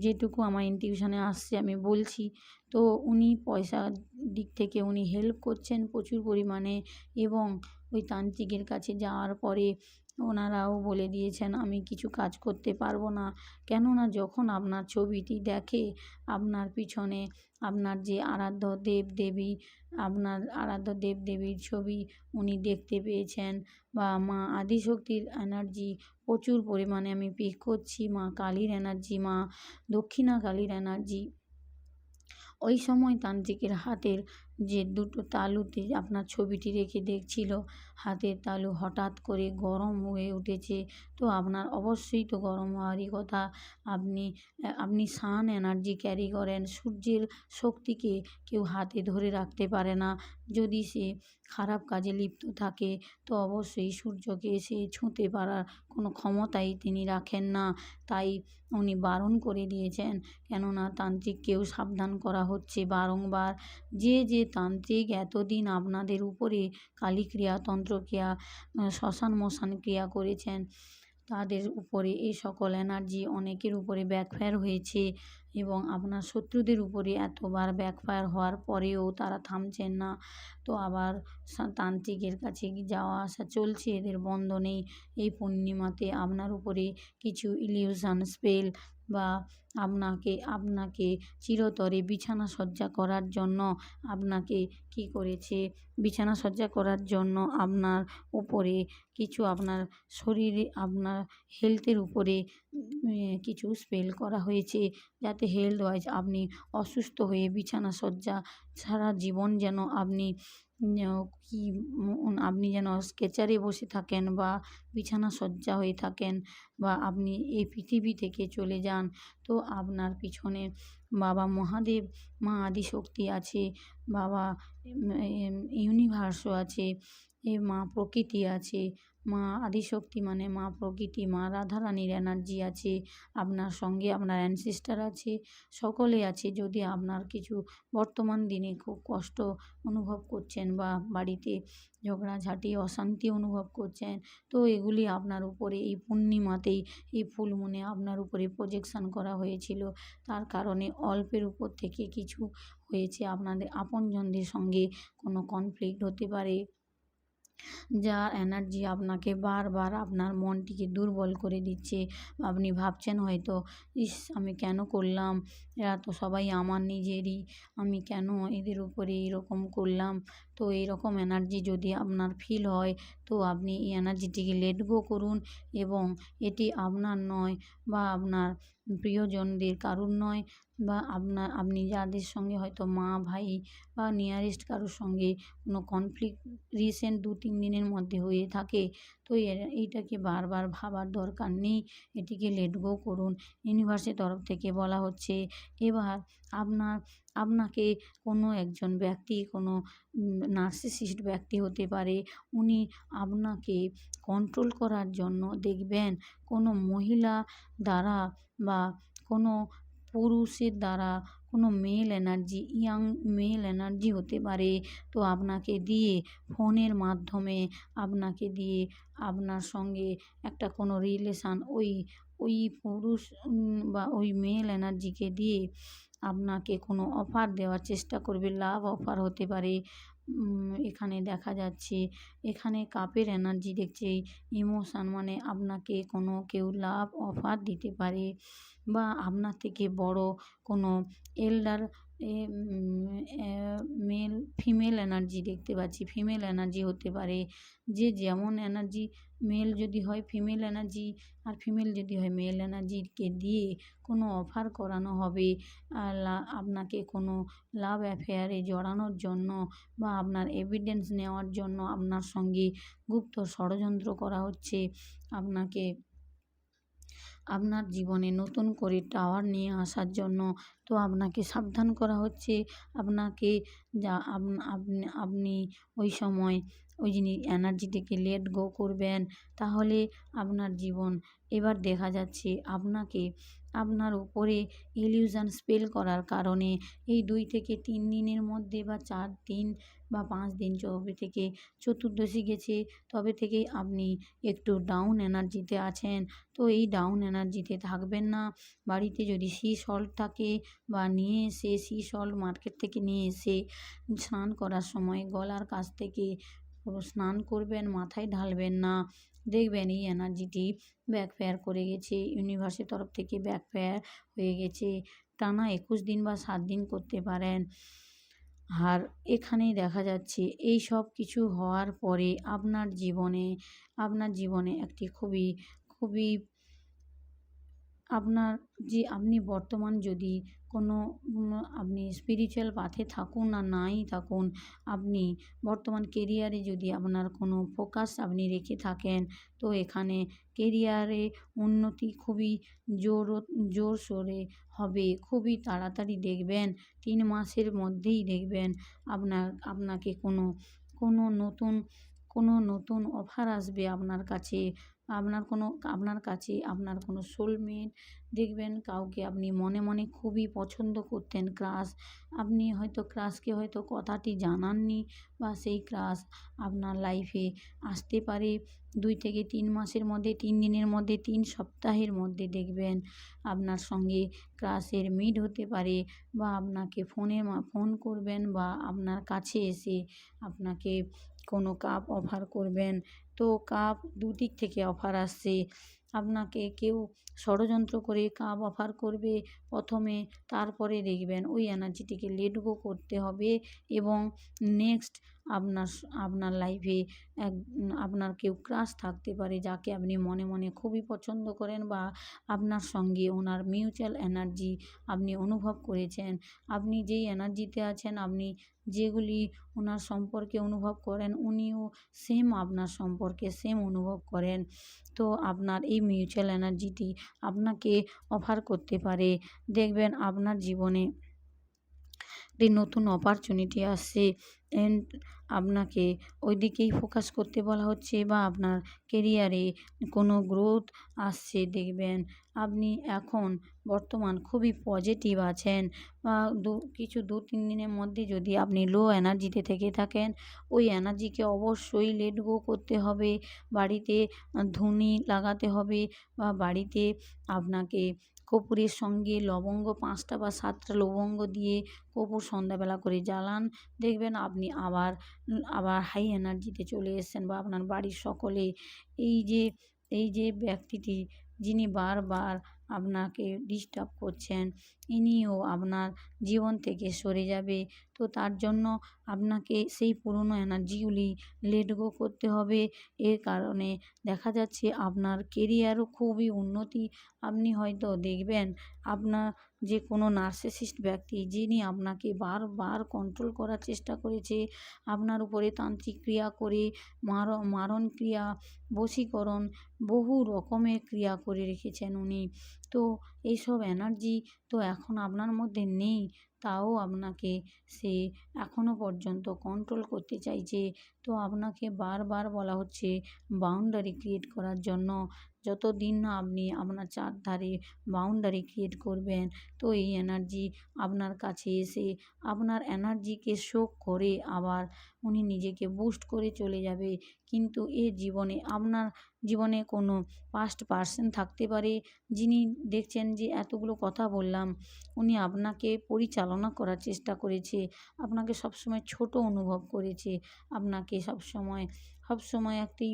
যেটুকু আমার ইনটিউশনে আসছে আমি বলছি। তো উনি পয়সার দিক থেকে উনি হেল্প করছেন প্রচুর পরিমাণে, এবং ওই তান্ত্রিকের কাছে যাওয়ার পরে ওনারাও বলে দিয়েছেন আমি কিছু কাজ করতে পারবো না। কেননা যখন আপনার ছবিটি দেখে, আপনার পিছনে আপনার যে আরাধ্য দেবদেবী, আপনার আরাধ্য দেবদেবীর ছবি উনি দেখতে পেয়েছেন, বা মা আদিশক্তির এনার্জি প্রচুর পরিমাণে আমি পিক করছি, মা কালীর এনার্জি, মা দক্ষিণা কালীর এনার্জি। ওই সময় তান্ত্রিকের হাতের যে দুটো তালুতে আপনার ছবিটি রেখে দেখছিল, হাতের তালু হঠাৎ করে গরম হয়ে উঠেছে। তো আপনার অবশ্যই তো গরম হওয়ারই কথা। আপনি সান এনার্জি ক্যারি করেন। সূর্যের শক্তিকে কেউ হাতে ধরে রাখতে পারে না। যদি সে খারাপ কাজে লিপ্ত থাকে তো অবশ্যই সূর্যকে সে ছুঁতে পারার কোনো ক্ষমতাই তিনি রাখেন না। তাই উনি বারণ করে দিয়েছেন। কেননা তান্ত্রিককেও সাবধান করা হচ্ছে বারংবার। যে তান্ত্রিক এতদিন আপনাদের উপরে কালীক্রিয়া, তন্ত্রক্রিয়া, শ্মশান মশান ক্রিয়া করেছেন, তাদের উপরে এই সকল এনার্জি অনেকের উপরে ব্যাকফায়ার হয়েছে, এবং আপনার শত্রুদের উপরে এতবার ব্যাকফায়ার হওয়ার পরেও তারা থামছেন না। তো আবার তান্ত্রিকের কাছে যাওয়া আসা চলছে, এদের বন্ধ নেই। এই পূর্ণিমাতে আপনার উপরে কিছু ইলিউশন স্পেল, বা আপনাকে চিরতরে বিছানা সজ্জা করার জন্য আপনাকে কি করেছে, বিছানা সজ্জা করার জন্য আপনার উপরে কিছু, আপনার শরীরে, আপনার হেলথের উপরে কিছু স্পেল করা হয়েছে, যাতে হেলথ ওয়াইজ আপনি অসুস্থ হয়ে বিছানা সজ্জা সারা জীবন যেন আপনি আপনি যেন স্ট্রেচারে বসে থাকেন, বা বিছানা সজ্জা হয়ে থাকেন, বা আপনি এই পৃথিবী থেকে চলে যান। তো আপনার পিছনে বাবা মহাদেব, মা আদিশক্তি আছে, বাবা ইউনিভার্সও আছে, মা প্রকৃতি আছে। মা আদিশক্তি মানে মা প্রকৃতি, মা রাধারানীর এনার্জি আছে, আপনার সঙ্গে আপনার অ্যানসেস্টার আছে, সকলে আছে। যদি আপনার কিছু বর্তমান দিনে খুব কষ্ট অনুভব করছেন, বা বাড়িতে ঝগড়াঝাঁটি, অশান্তি অনুভব করছেন, তো এগুলি আপনার উপরে এই পূর্ণিমাতেই, এই ফুল মুনে আপনার উপরে প্রজেকশান করা হয়েছিল। তার কারণে অল্পের উপর থেকে কিছু হয়েছে, আপনাদের আপনজনদের সঙ্গে কোনো কনফ্লিক্ট হতে পারে, যার এনার্জি আপনাকে বারবার আপনার মনটিকে দুর্বল করে দিচ্ছে। আপনি ভাবছেন হয়তো, ইস আমি কেন করলাম, এরা তো সবাই আমার নিজেরই, আমি কেন এদের উপরে এরকম করলাম। তো এইরকম এনার্জি যদি আপনার ফিল হয়, তো আপনি এই এনার্জিটিকে লেট গো করুন, এবং এটি আপনার নয়, বা আপনার প্রিয়জনদের কারুর নয়, বা আপনি যাদের সঙ্গে হয়তো মা, ভাই, বা নিয়ারেস্ট কারোর সঙ্গে কোনো কনফ্লিক্ট রিসেন্ট 2-3 দিনের মধ্যে হয়ে থাকে, তো এইটাকে বারবার ভাবার দরকার নেই, এটিকে লেট গো করুন। ইউনিভার্সের তরফ থেকে বলা হচ্ছে এবার আপনাকে কোনো একজন ব্যক্তি, কোনো নার্সিসিস্ট ব্যক্তি হতে পারে, উনি আপনাকে কন্ট্রোল করার জন্য দেখবেন কোনো মহিলা দ্বারা, বা কোনো পুরুষের দ্বারা, কোনো male energy, young male energy হতে পারে, তো আপনাকে দিয়ে ফোনের মাধ্যমে আপনাকে দিয়ে আপনার সঙ্গে একটা কোনো রিলেশান, ওই পুরুষ বা ওই মেল এনার্জিকে দিয়ে আপনাকে কোনো অফার দেওয়ার চেষ্টা করবে, লাভ অফার হতে পারে। এখানে দেখা যাচ্ছে, এখানে কাপের এনার্জি দেখছি, ইমোশান মানে আপনাকে কোনো কেউ লাভ অফার দিতে পারে, বা আপনার থেকে বড় কোনো এল্ডার মেল ফিমেল এনার্জি দেখতে পাচ্ছি। ফিমেল এনার্জি হতে পারে, যে যেমন এনার্জি, মেল যদি হয় ফিমেল এনার্জি আর ফিমেল যদি হয় মেল এনার্জিকে দিয়ে কোনো অফার করানো হবে আপনাকে কোনো লাভ অ্যাফেয়ারে জড়ানোর জন্য, বা আপনার এভিডেন্স নেওয়ার জন্য আপনার সঙ্গে গুপ্ত ষড়যন্ত্র করা হচ্ছে। আপনাকে আপনার জীবনে নতুন করে টাওয়ার নিয়ে আসার জন্য। তো আপনাকে সাবধান করা হচ্ছে। আপনাকে যা আপনি ওই সময় ওই এনার্জিটিকে লেট গো করবেন, তাহলে আপনার জীবন এবার দেখা যাচ্ছে আপনাকে আপনার উপরে ইলিউশন স্পেল করার কারণে এই 2 থেকে 3 দিনের মধ্যে, বা 4 দিন বা 5 দিন, যবে থেকে চতুর্দশী গেছে তবে থেকেই আপনি একটু ডাউন এনার্জিতে আছেন। তো এই ডাউন এনার্জিতে থাকবেন না। বাড়িতে যদি সি সল্ট থাকে, বা নিয়ে এসে সি সল্ট মার্কেট থেকে নিয়ে এসে স্নান করার সময় গলার কাছ থেকে পুরো স্নান করবেন, মাথায় ঢালবেন না। দেখবেন এই এনার্জিটি ব্যাকফায়ার করে গেছে, ইউনিভার্সের তরফ থেকে ব্যাকফায়ার হয়ে গেছে। টানা 21 দিন বা 7 দিন করতে পারেন। আর এখানেই দেখা যাচ্ছে এই সব কিছু হওয়ার পরে আপনার জীবনে একটি খুবই খুবই আপনি বর্তমান যদি কোনো আপনি স্পিরিচুয়াল পাথে থাকুন আর নাই থাকুন, আপনি বর্তমান কেরিয়ারে যদি আপনার কোনো ফোকাস আপনি রেখে থাকেন, তো এখানে কেরিয়ারে উন্নতি খুবই জোরসোরে হবে। খুবই তাড়াতাড়ি দেখবেন, 3 মাসের মধ্যেই দেখবেন আপনাকে কোনো নতুন অফার আসবে আপনার কাছে। আপনার কোনো সোলমেট দেখবেন, কাউকে আপনি মনে মনে খুবই পছন্দ করতেন, ক্রাশ। আপনি হয়তো ক্রাশকে হয়তো কথাটি জানাননি, বা সেই ক্রাশ আপনার লাইফে আসতে পারে 2 থেকে 3 মাসের মধ্যে, 3 দিনের মধ্যে, 3 সপ্তাহের মধ্যে দেখবেন আপনার সঙ্গে ক্রাশের মিট হতে পারে, বা আপনাকে ফোন করবেন, বা আপনার কাছে এসে আপনাকে কোনো কাপ অফার করবেন। তো কাপ দুদিক থেকে অফার আসছে। আপনাকে কেউ ষড়যন্ত্র করে কাপ অফার করবে প্রথমে, তারপরে দেখবেন ওই এনার্জিটিকে লেট গো করতে হবে। এবং নেক্সট আপনার লাইফে আপনার কেউ ক্রাশ থাকতে পারে, যাকে আপনি মনে মনে খুবই পছন্দ করেন, বা আপনার সঙ্গে ওনার মিউচুয়াল এনার্জি আপনি অনুভব করেছেন। আপনি যেই এনার্জিতে আছেন, আপনি যেগুলি ওনার সম্পর্কে অনুভব করেন, উনিও সেম আপনার সম্পর্কে সেম অনুভব করেন। তো আপনার এই মিউচুয়াল এনার্জিটি আপনাকে অফার করতে পারে। দেখবেন আপনার জীবনে একটি নতুন অপরচুনিটি আসছে, অ্যান্ড আপনাকে ওই দিকেই ফোকাস করতে বলা হচ্ছে, বা আপনার কেরিয়ারে কোনো গ্রোথ আসছে। দেখবেন আপনি এখন বর্তমান খুবই পজিটিভ আছেন, বা 2-3 দিনের মধ্যে যদি আপনি লো এনার্জিতে থেকে থাকেন, ওই এনার্জিকে অবশ্যই লেট গো করতে হবে। বাড়িতে ধুনি লাগাতে হবে, বা বাড়িতে আপনাকে কর্পূরের সঙ্গে লবঙ্গ 5টা বা 7টা লবঙ্গ দিয়ে কর্পূর সন্ধ্যাবেলা করে জ্বালান। দেখবেন আপনি আবার হাই এনার্জিতে চলে এসেছেন, বা আপনার বাড়ির সকলে এই যে ব্যক্তিটি যিনি বারবার আপনাকে ডিস্টার্ব করছেন, ইনিও আপনার জীবন থেকে সরে যাবে। তো তার জন্য আপনাকে সেই পুরনো এনার্জিগুলি লেট গো করতে হবে। এর কারণে দেখা যাচ্ছে আপনার কেরিয়ারও খুবই উন্নতি। আপনি হয়তো দেখবেন আপনার যে কোনো নার্সিসিস্ট ব্যক্তি, যিনি আপনাকে বারবার কন্ট্রোল করার চেষ্টা করেছে, আপনার উপরে তান্ত্রিক ক্রিয়া করে, মারণ ক্রিয়া, বশীকরণ, বহু রকমের ক্রিয়া করে রেখেছেন উনি। তো এইসব এনার্জি তো এখন আপনার মধ্যে নেই, তাও আপনাকে সে এখনও পর্যন্ত কন্ট্রোল করতে চাইছে। তো আপনাকে বারবার বলা হচ্ছে বাউন্ডারি ক্রিয়েট করার জন্য। যতদিন না আপনি আপনার চারধারে বাউন্ডারি ক্রিয়েট করবেন, তো এই এনার্জি আপনার কাছে এসে আপনার এনার্জিকে শোক করে আবার উনি নিজেকে বুস্ট করে চলে যাবে। কিন্তু আপনার জীবনে কোনো পাস্ট পার্সন থাকতে পারে, যিনি দেখছেন যে এতগুলো কথা বললাম, উনি আপনাকে পরিচালনা করার চেষ্টা করেছে, আপনাকে সবসময় ছোট অনুভব করেছে, আপনাকে সবসময় একটি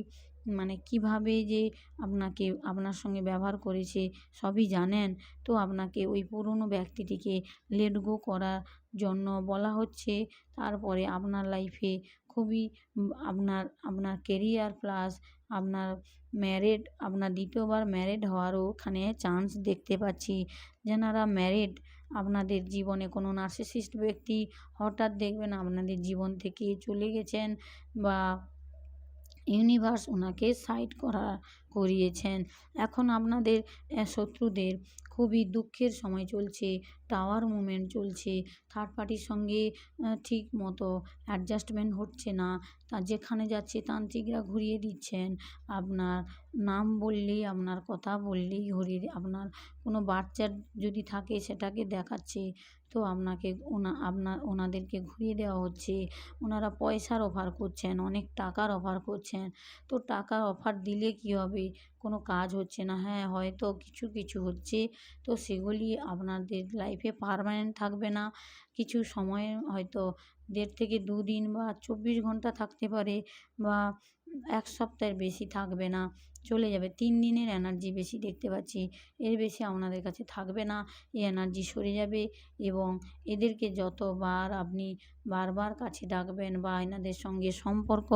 কীভাবে যে আপনার সঙ্গে ব্যবহার করেছে সবই জানেন। তো আপনাকে ওই পুরনো ব্যক্তিটিকে লেট গো করার জন্য বলা হচ্ছে। তারপরে আপনার লাইফে খুবই আপনার কেরিয়ার প্লাস আপনার আপনার দ্বিতীয়বার ম্যারিড হওয়ারও ওখানে চান্স দেখতে পাচ্ছি। যারা ম্যারিড, আপনাদের জীবনে কোনো নার্সিসিস্ট ব্যক্তি হঠাৎ দেখবেন আপনাদের জীবন থেকে চলে গেছেন, বা ইউনিভার্স ওনাকে সাইড করিয়েছেন। এখন আপনাদের শত্রুদের খুবই দুঃখের সময় চলছে, টাওয়ার মুভমেন্ট চলছে, থার্ড পার্টির সঙ্গে ঠিক মতো অ্যাডজাস্টমেন্ট হচ্ছে না। তা যেখানে যাচ্ছে তান্ত্রিকরা ঘুরিয়ে দিচ্ছেন। আপনার নাম বললেই, আপনার কথা বললেই ঘুরিয়ে আপনার কোনো বাচ্চার যদি থাকে সেটাকে দেখাচ্ছে, তো আপনাকে ওনাদেরকে ঘুরিয়ে দেওয়া হচ্ছে। ওনারা পয়সার অফার করছেন, অনেক টাকার অফার করছেন। তো টাকার অফার দিলে কী হবে? কোনো কাজ হচ্ছে না। হ্যাঁ, হয়তো কিছু কিছু হচ্ছে, তো সেগুলি আপনাদের লাইফে পার্মানেন্ট থাকবে না। কিছু সময় হয়তো 1.5 থেকে 2 দিন বা 24 ঘন্টা থাকতে পারে, বা 1 সপ্তাহের বেশি থাকবে না, চলে যাবে। 3 দিনের এনার্জি বেশি দেখতে পাচ্ছি, এর বেশি আপনাদের কাছে থাকবে না। এই এনার্জি সরে যাবে, এবং এদেরকে যতবার আপনি বারবার কাছে ডাকবেন বা এনাদের সঙ্গে সম্পর্ক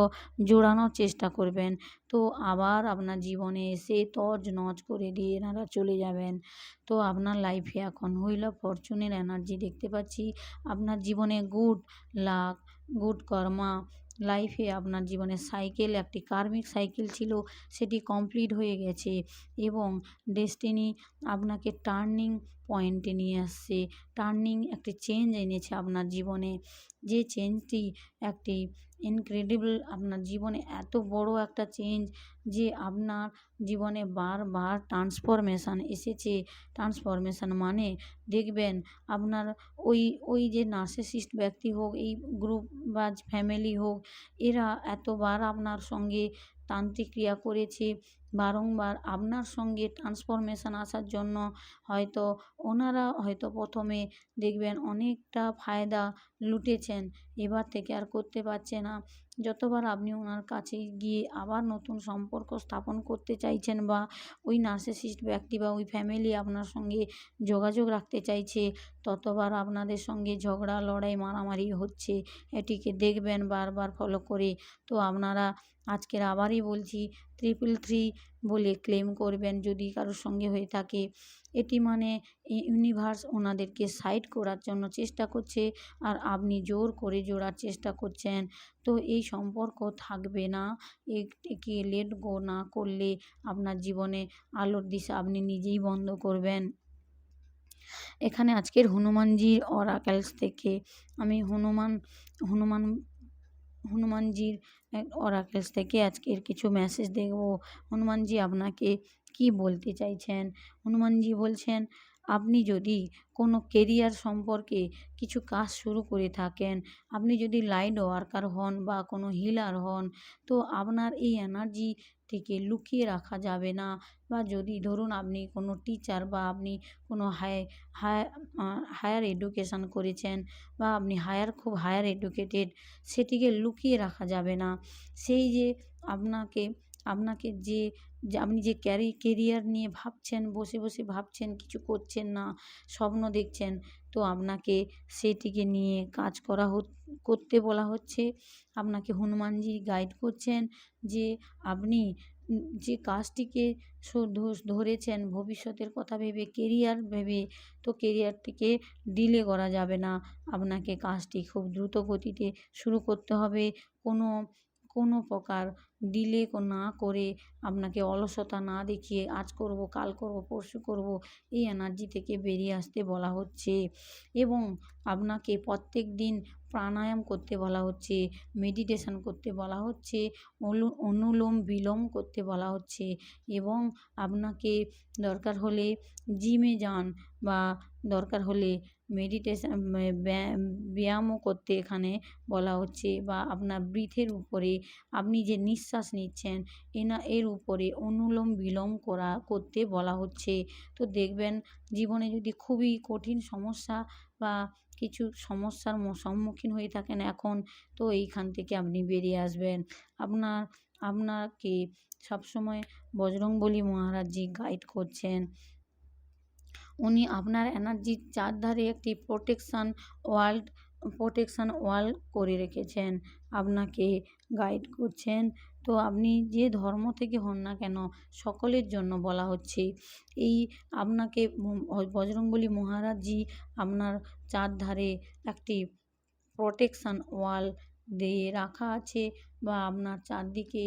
জোড়ানোর চেষ্টা করবেন, তো আবার আপনার জীবনে এসে তছনছ করে দিয়ে এনারা চলে যাবেন। তো আপনার লাইফে এখন হুইল অফ ফরচুনের এনার্জি দেখতে পাচ্ছি। আপনার জীবনে গুড লাক, গুড কর্মা, লাইফে আপনার জীবনের সাইকেল, একটি কার্মিক সাইকেল ছিল, সেটি কমপ্লিট হয়ে গেছে, এবং ডেস্টিনি আপনাকে টার্নিং পয়েন্টে নিয়ে আসছে। টার্নিং একটি চেঞ্জ এনেছে আপনার জীবনে, যে চেঞ্জটি একটি ইনক্রেডিবল, আপনার জীবনে এত বড় একটা চেঞ্জ যে আপনার জীবনে বারবার ট্রান্সফরমেশান এসেছে। ট্রান্সফরমেশান মানে দেখবেন আপনার ওই যে নার্সিসিস্ট ব্যক্তি হোক, এই গ্রুপ বা ফ্যামিলি হোক, এরা এতবার আপনার সঙ্গে তান্ত্রিক ক্রিয়া করেছে, বারংবার আপনার সঙ্গে ট্রান্সফরমেশান আসার জন্য হয়তো ওনারা হয়তো প্রথমে দেখবেন অনেকটা ফায়দা লুটেছেন, এবার থেকে আর করতে পারছে না। যতবার আপনি ওনার কাছে গিয়ে আবার নতুন সম্পর্ক স্থাপন করতে চাইছেন, বা ওই নার্সিসিস্ট ব্যক্তি বা ওই ফ্যামিলি আপনার সঙ্গে যোগাযোগ রাখতে চাইছে, ততবার আপনাদের সঙ্গে ঝগড়া, লড়াই, মারামারি হচ্ছে। এটিকে দেখবেন বারবার ফলো করে। তো আপনারা আজকের আবারই বলছি, 333 বলে ক্লেম করবেন যদি কারোর সঙ্গে হয়ে থাকে। এটি মানে ইউনিভার্স ওনাদেরকে সাইড করার জন্য চেষ্টা করছে, আর আপনি জোর করে জোড়ার চেষ্টা করছেন। তো এই সম্পর্ক থাকবে না। একে লেট গো না করলে আপনার জীবনে আলোর দিশা আপনি নিজেই বন্ধ করবেন। এখানে আজকের হনুমানজির অরাকেলস থেকে আমি হনুমানজির অরাকেলস থেকে আজকের কিছু মেসেজ দেখব। হনুমানজি আপনাকে কি বলতে চাইছেন? হনুমানজি বলছেন, আপনি যদি কোনো কেরিয়ার সম্পর্কে কিছু কাজ শুরু করে থাকেন, আপনি যদি লাইট ওয়ার্কার হন বা কোনো হিলার হন, তো আপনার এই এনার্জি থেকে লুকিয়ে রাখা যাবে না। বা যদি ধরুন আপনি কোনো টিচার, বা আপনি কোনো হায়ার এডুকেশান করেছেন, বা আপনি খুব হায়ার এডুকেটেড, সেটিকে লুকিয়ে রাখা যাবে না। সেই যে আপনাকে যে আপনি যে কেরিয়ার নিয়ে ভাবছেন, বসে বসে ভাবছেন, কিছু করছেন না, স্বপ্ন দেখছেন, তো আপনাকে সেটিকে নিয়ে কাজ করতে বলা হচ্ছে। আপনাকে হনুমানজি গাইড করছেন যে আপনি যে কাজটিকে ধরেছেন ভবিষ্যতের কথা ভেবে, কেরিয়ার ভেবে, তো কেরিয়ারটিকে ডিলে করা যাবে না। আপনাকে কাজটি খুব দ্রুত গতিতে শুরু করতে হবে। কোনো প্রকার ডিলে না করে, আপনাকে অলসতা না দেখিয়ে আজ করব, কাল করব, পরশু করব, এই এনার্জি থেকে বেরিয়ে আসতে বলা হচ্ছে। এবং আপনাকে প্রত্যেক দিন প্রাণায়াম করতে বলা হচ্ছে, মেডিটেশন করতে বলা হচ্ছে, অনুলোম বিলোম করতে বলা হচ্ছে, এবং আপনাকে দরকার হলে জিমে যান, বা দরকার হলে মেডিটেশন ব্যায়ামও করতে এখানে বলা হচ্ছে, বা আপনার ব্রিথের উপরে আপনি যে নিঃশ্বাস নিচ্ছেন এর উপরে অনুলোম বিলোম করতে বলা হচ্ছে। তো দেখবেন জীবনে যদি খুবই কঠিন সমস্যা বা কিছু সমস্যার সম্মুখীন হয়ে থাকেন এখন, তো এইখান থেকে আপনি বেরিয়ে আসবেন। আপনাকে সবসময় বজরংবলী মহারাজজি গাইড করছেন। উনি আপনার এনার্জির চারধারে একটি প্রোটেকশান ওয়াল করে রেখেছেন, আপনাকে গাইড করছেন। তো আপনি যে ধর্ম থেকে হন না কেন, সকলের জন্য বলা হচ্ছে। এই আপনাকে বজরংবলী মহারাজজি আপনার চারধারে একটি প্রোটেকশান ওয়াল দিয়ে রাখা আছে, বা আপনার চারদিকে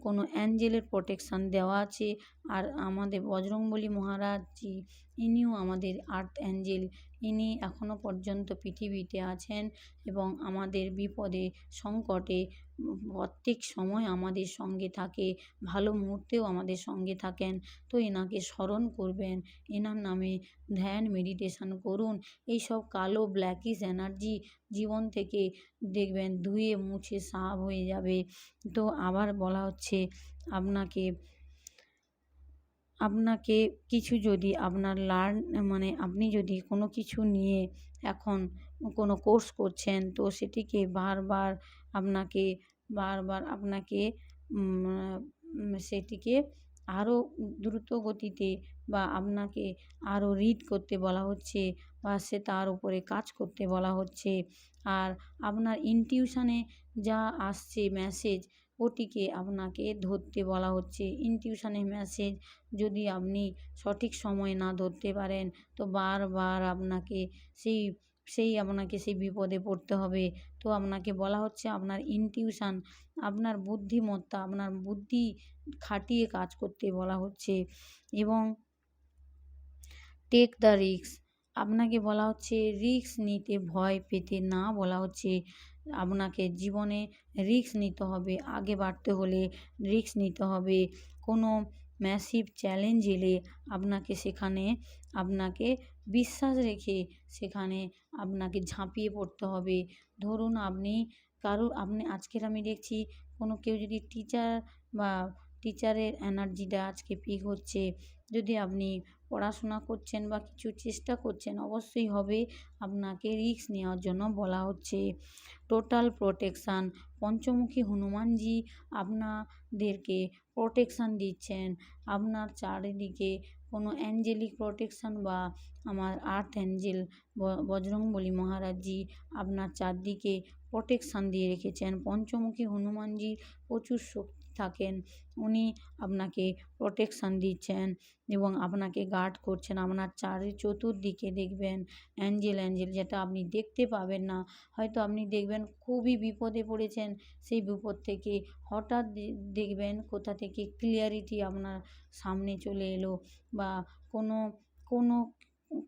কোনো অ্যাঞ্জেলের প্রোটেকশান দেওয়া আছে। আর আমাদের বজরংবলী মহারাজজি, ইনিও আমাদের আর্থ অ্যাঞ্জেল। ইনি এখনও পর্যন্ত পৃথিবীতে আছেন এবং আমাদের বিপদে সংকটে প্রত্যেক সময় আমাদের সঙ্গে থাকে, ভালো মুহূর্তেও আমাদের সঙ্গে থাকেন। তো এনাকে স্মরণ করবেন, এনার নামে ধ্যান মেডিটেশন করুন। এইসব কালো ব্ল্যাকিশ এনার্জি জীবন থেকে দেখবেন ধুয়ে মুছে সাফ হয়ে যাবে। তো আবার বলা হচ্ছে, আপনাকে কিছু যদি আপনার মানে আপনি যদি কোনো কিছু নিয়ে এখন কোনো কোর্স করছেন, তো সেটিকে বারবার আপনাকে সেটিকে আরও দ্রুত গতিতে বা আপনাকে আরও রিড করতে বলা হচ্ছে, বা সে তার উপরে কাজ করতে বলা হচ্ছে। আর আপনার ইনটিউশনে যা আসছে মেসেজ, ওটিকে আপনাকে ধরতে বলা হচ্ছে। ইনটিউশনের মেসেজ যদি আপনি সঠিক সময়ে না ধরতে পারেন, তো বারবার আপনাকে সেই বিপদে পড়তে হবে। তো আপনাকে বলা হচ্ছে আপনার ইনটিউশন, আপনার বুদ্ধিমত্তা, আপনার বুদ্ধি খাটিয়ে কাজ করতে বলা হচ্ছে। এবং টেক দ্য রিস্ক, আপনাকে বলা হচ্ছে রিস্ক নিতে ভয় পেতে না বলা হচ্ছে। আপনাকে জীবনে রিস্ক নিতে হবে, আগে বাড়তে হলে রিস্ক নিতে হবে। কোনো ম্যাসিভ চ্যালেঞ্জ এলে আপনাকে বিশ্বাস রেখে সেখানে আপনাকে ঝাঁপিয়ে পড়তে হবে। ধরুন আপনি আজকের আমি দেখছি কেউ যদি বা টিচারের এনার্জিটা আজকে পিক হচ্ছে, যদি আপনি পড়াশোনা করছেন বা কিছু চেষ্টা করছেন, অবশ্যই হবে। আপনাকে রিস্ক নেওয়ার জন্য বলা হচ্ছে। টোটাল প্রোটেকশান, পঞ্চমুখী হনুমানজি আপনাদেরকে প্রোটেকশান দিচ্ছেন। আপনার চারিদিকে কোনো অ্যাঞ্জেলিক প্রোটেকশান বা আমার আর্থ অ্যাঞ্জেল বজরংবলী মহারাজজি আপনার চারদিকে প্রোটেকশান দিয়ে রেখেছেন। পঞ্চমুখী হনুমানজি প্রচুর শক্তি থাকেন, উনি আপনাকে প্রোটেকশান দিচ্ছেন এবং আপনাকে গার্ড করছেন। আপনার চতুর্দিকে দেখবেন অ্যাঞ্জেল যেটা আপনি দেখতে পাবেন না। হয়তো আপনি দেখবেন খুবই বিপদে পড়েছেন, সেই বিপদ থেকে হঠাৎ দেখবেন কোথা থেকে ক্লিয়ারিটি আপনার সামনে চলে এলো, বা কোনো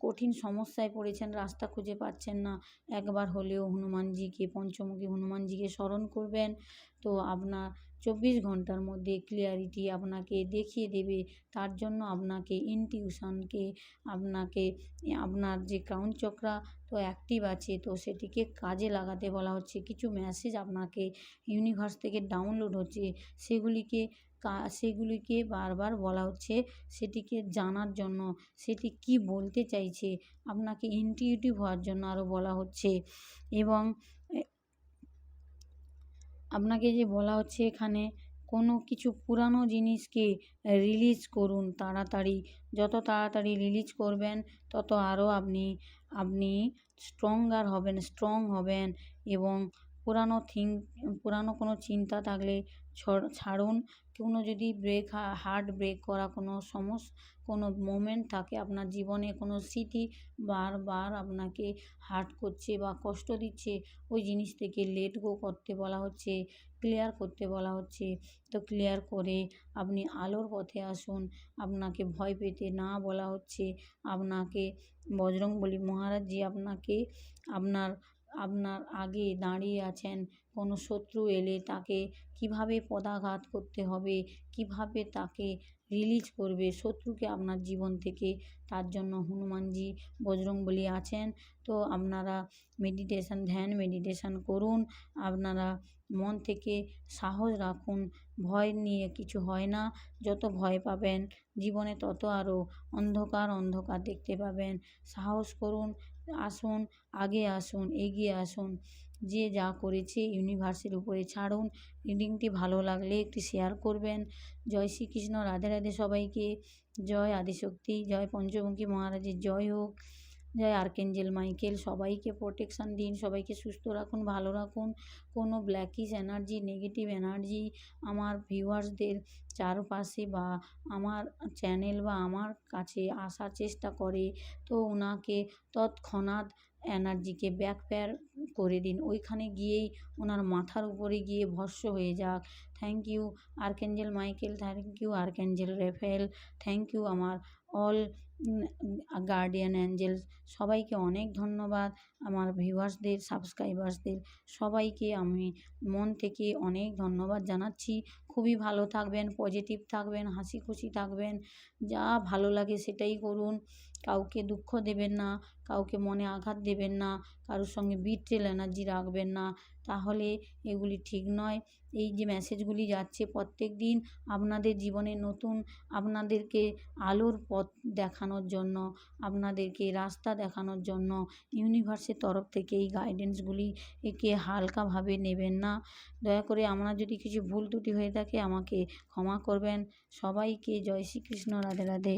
কঠিন সমস্যায় পড়েছেন, রাস্তা খুঁজে পাচ্ছেন না, একবার হলেও পঞ্চমুখী হনুমানজিকে স্মরণ করবেন। তো আপনার 24 ঘন্টার মধ্যে ক্লিয়ারিটি আপনাকে দেখিয়ে দেবে। তার জন্য আপনাকে আপনার যে ক্রাউন চক্রা তো অ্যাক্টিভ আছে, তো সেটিকে কাজে লাগাতে বলা হচ্ছে। কিছু মেসেজ আপনাকে ইউনিভার্স থেকে ডাউনলোড হচ্ছে, সেগুলিকে বারবার বলা হচ্ছে সেটিকে জানার জন্য, সেটি কি বলতে চাইছে আপনাকে ইনটিউটিভ হওয়ার জন্য আরও বলা হচ্ছে। এবং আপনাকে যে বলা হচ্ছে এখানে, কোনো কিছু পুরানো জিনিসকে রিলিজ করুন তাড়াতাড়ি। যত তাড়াতাড়ি রিলিজ করবেন, তত আরও আপনি স্ট্রং হবেন। এবং পুরানো কোনো চিন্তা থাকলে ছাড়ুন। কোনো যদি হার্ট ব্রেক করা কোনো মোমেন্ট থাকে আপনার জীবনে, কোনো স্মৃতি বারবার আপনাকে হার্ট করছে বা কষ্ট দিচ্ছে, ওই জিনিস থেকে লেট গো করতে বলা হচ্ছে, ক্লিয়ার করতে বলা হচ্ছে। তো ক্লিয়ার করে আপনি আলোর পথে আসুন। আপনাকে ভয় পেতে না বলা হচ্ছে। আপনাকে বজরংবলী মহারাজজি আপনার আগে দাঁড়িয়ে আছেন। কোনো শত্রু এলে তাকে কিভাবে পদাঘাত করতে হবে, কিভাবে তাকে রিলিজ করবে শত্রুকে আপনার জীবন থেকে, তার জন্য হনুমানজি বজরংবলী আছেন। তো আপনারা ধ্যান মেডিটেশন করুন। আপনারা মন থেকে সাহস রাখুন, ভয় নিয়ে কিছু হয় না। যত ভয় পাবেন জীবনে, তত আরও অন্ধকার দেখতে পাবেন। সাহস করুন, এগিয়ে আসুন। যে যা করেছে ইউনিভার্সের উপরে ছাড়ুন। রিডিংটি ভালো লাগলে একটি শেয়ার করবেন। জয় শ্রীকৃষ্ণ, রাধে রাধে সবাইকে। জয় আদিশক্তি, জয় পঞ্চমুখী মহারাজের জয় হোক, জয় আর্কেঞ্জেল মাইকেল। সবাইকে প্রোটেকশান দিন, সবাইকে সুস্থ রাখুন, ভালো রাখুন। কোনো ব্ল্যাকিশ এনার্জি, নেগেটিভ এনার্জি আমার ভিউয়ার্সদের চারপাশে বা আমার চ্যানেল বা আমার কাছে আসার চেষ্টা করে, তো ওনাকে তৎক্ষণাৎ এনার্জিকে ব্যাকফায়ার করে দিন। ওইখানে গিয়েই ওনার মাথার উপরে গিয়ে ভস্ম হয়ে যাক। Thank you archangel Michael, thank you archangel Raphael, thank you আমার অল গার্ডিয়ান অ্যাঞ্জেলস। সবাইকে অনেক ধন্যবাদ। আমার ভিউয়ার্সদের, সাবস্ক্রাইবার্সদের সবাইকে আমি মন থেকে অনেক ধন্যবাদ জানাচ্ছি। খুবই ভালো থাকবেন, পজিটিভ থাকবেন, হাসি খুশি থাকবেন। যা ভালো লাগে সেটাই করুন। কাউকে দুঃখ দেবেন না, কাউকে মনে আঘাত দেবেন না, কারোর সঙ্গে বিট্রেল এনার্জি রাখবেন না, তাহলে এগুলি ঠিক নয়। এই যে মেসেজগুলি যাচ্ছে প্রত্যেক দিন আপনাদের জীবনে নতুন, আপনাদেরকে আলোর পথ দেখানোর জন্য, আপনাদেরকে রাস্তা দেখানোর জন্য ইউনিভার্সের তরফ থেকে এই গাইডেন্সগুলি, একে হালকাভাবে নেবেন না। দয়া করে আমার যদি কিছু ভুল ত্রুটি হয়ে থাকে আমাকে ক্ষমা করবেন। সবাইকে জয় শ্রীকৃষ্ণ, রাধে রাধে।